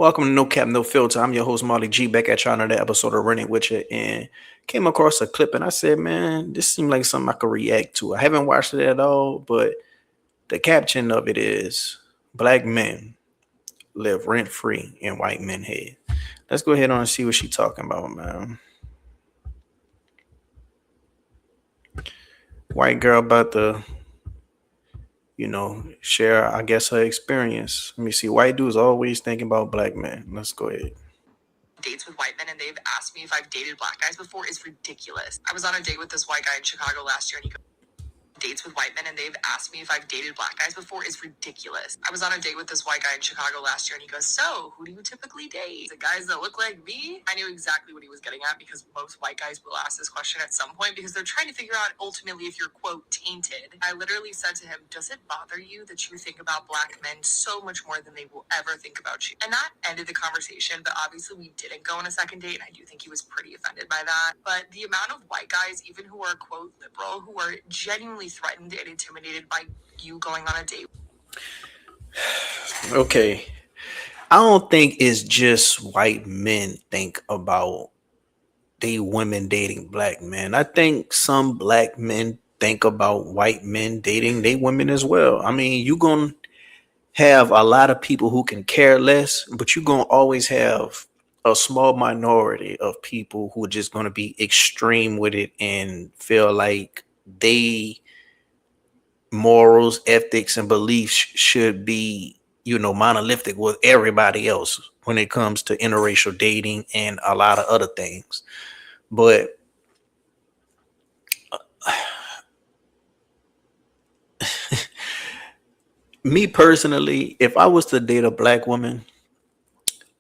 Welcome to No Cap, No Filter. I'm your host, Molly G, back at y'all another episode of Running With You. And came across a clip and I said, man, this seemed like something I could react to. I haven't watched it at all, but the caption of it is Black men live rent free in white men head. Let's go ahead on and see what she's talking about, man. White girl about to, share, I guess, her experience. Let me see. White dudes always thinking about black men. Let's go ahead. Dates with white men and they've asked me if I've dated black guys before is ridiculous. I was on a date with this white guy in Chicago last year and he goes, dates with white men and they've asked me if I've dated black guys before is ridiculous. I was on a date with this white guy in Chicago last year and he goes, so who do you typically date? The guys that look like me? I knew exactly what he was getting at because most white guys will ask this question at some point because they're trying to figure out ultimately if you're quote tainted. I literally said to him, does it bother you that you think about black men so much more than they will ever think about you? And that ended the conversation, but obviously we didn't go on a second date and I do think he was pretty offended by that. But the amount of white guys, even who are quote liberal, who are genuinely threatened and intimidated by you going on a date. Okay. I don't think it's just white men think about they women dating black men. I think some black men think about white men dating they women as well. I mean, you gonna have a lot of people who can care less, but you're gonna always have a small minority of people who are just gonna be extreme with it and feel like they morals, ethics, and beliefs should be, monolithic with everybody else when it comes to interracial dating and a lot of other things. But me personally, if I was to date a black woman,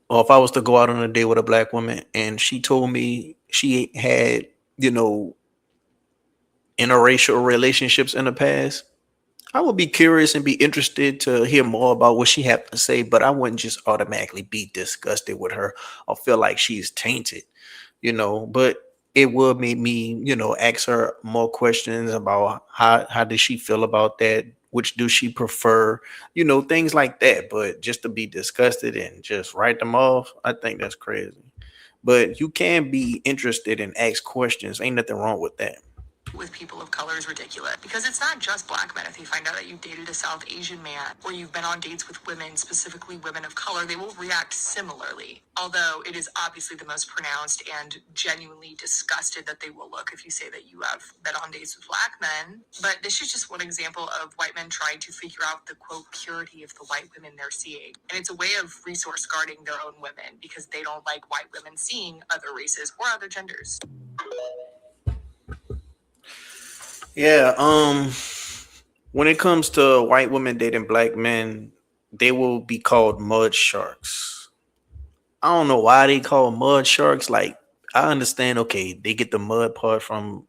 or if I was to go out on a date with a black woman and she told me she had, you know, interracial relationships in the past, I would be curious and be interested to hear more about what she had to say, but I wouldn't just automatically be disgusted with her or feel like she's tainted, but it would make me, ask her more questions about how does she feel about that? Which do she prefer? Things like that. But just to be disgusted and just write them off, I think that's crazy. But you can be interested and ask questions. Ain't nothing wrong with that. With people of color is ridiculous because it's not just black men. If they find out that you dated a South Asian man or you've been on dates with women, specifically women of color, they will react similarly. Although it is obviously the most pronounced and genuinely disgusted that they will look if you say that you have been on dates with black men. But this is just one example of white men trying to figure out the quote purity of the white women they're seeing. And it's a way of resource guarding their own women because they don't like white women seeing other races or other genders. Yeah, when it comes to white women dating black men, they will be called mud sharks. I don't know why they call mud sharks. Like, I understand, okay, they get the mud part from,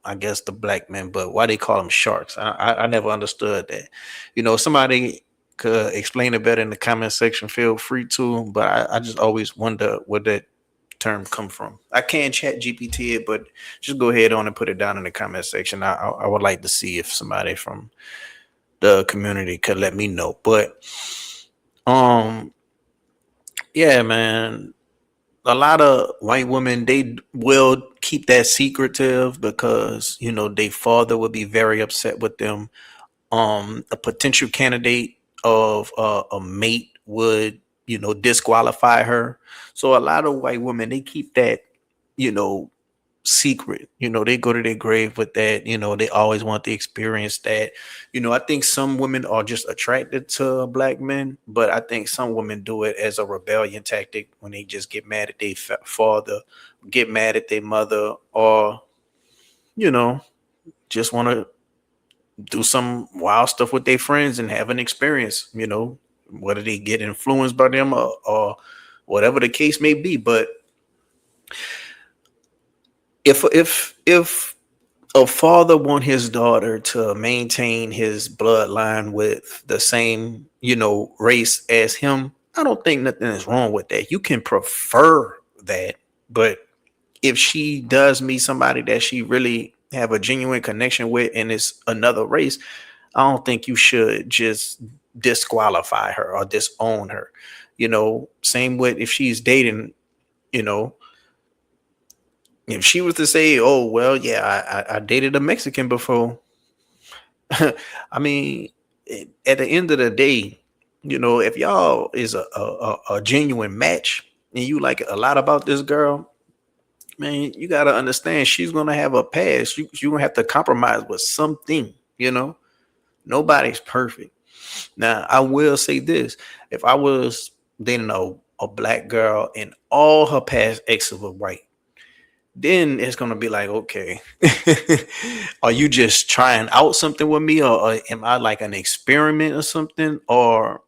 I guess the black men, but why they call them sharks? I never understood that. Somebody could explain it better in the comment section. Feel free to, but I just always wonder where that term come from. I can chat GPT it, but just go ahead on and put it down in the comment section. I would like to see if somebody from the community could let me know. But um yeah, man, a lot of white women, they will keep that secretive because their father would be very upset with them. A potential candidate of a mate would disqualify her. So a lot of white women, they keep that you know secret. They go to their grave with that. They always want to experience that. I think some women are just attracted to black men, but I think some women do it as a rebellion tactic when they just get mad at their father, get mad at their mother, or you know just want to do some wild stuff with their friends and have an experience. Whether they get influenced by them, or whatever the case may be. But if a father want his daughter to maintain his bloodline with the same, race as him, I don't think nothing is wrong with that. You can prefer that, but if she does meet somebody that she really have a genuine connection with and it's another race, I don't think you should just disqualify her or disown her. You know, same with if she's dating, you know, if she was to say, oh, well, yeah, I dated a Mexican before. I mean, at the end of the day, you know, if y'all is a genuine match and you like a lot about this girl, man, you got to understand she's going to have a past. You're going to have to compromise with something, you know. Nobody's perfect. Now, I will say this. If I was dating a black girl and all her past exes were white, then it's gonna be like, okay, are you just trying out something with me, or am I like an experiment or something, or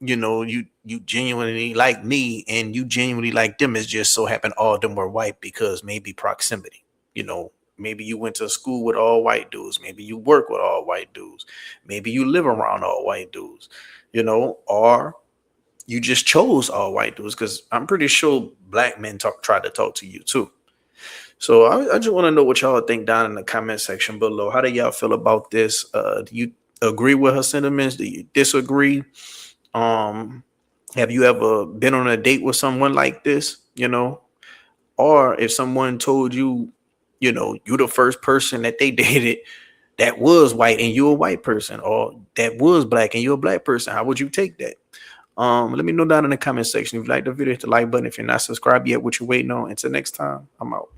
you know, you genuinely like me and you genuinely like them? It's just so happened all of them were white because maybe proximity, you know. Maybe you went to school with all white dudes. Maybe you work with all white dudes. Maybe you live around all white dudes, you know, or you just chose all white dudes because I'm pretty sure black men try to talk to you too. So I just want to know what y'all think down in the comment section below. How do y'all feel about this? Do you agree with her sentiments? Do you disagree? Um, have you ever been on a date with someone like this? You know, or if someone told you, you know, you the first person that they dated that was white and you're a white person, or that was black and you're a black person, how would you take that? Let me know down in the comment section. If you like the video, hit the like button. If you're not subscribed yet, what you waiting on? Until next time, I'm out.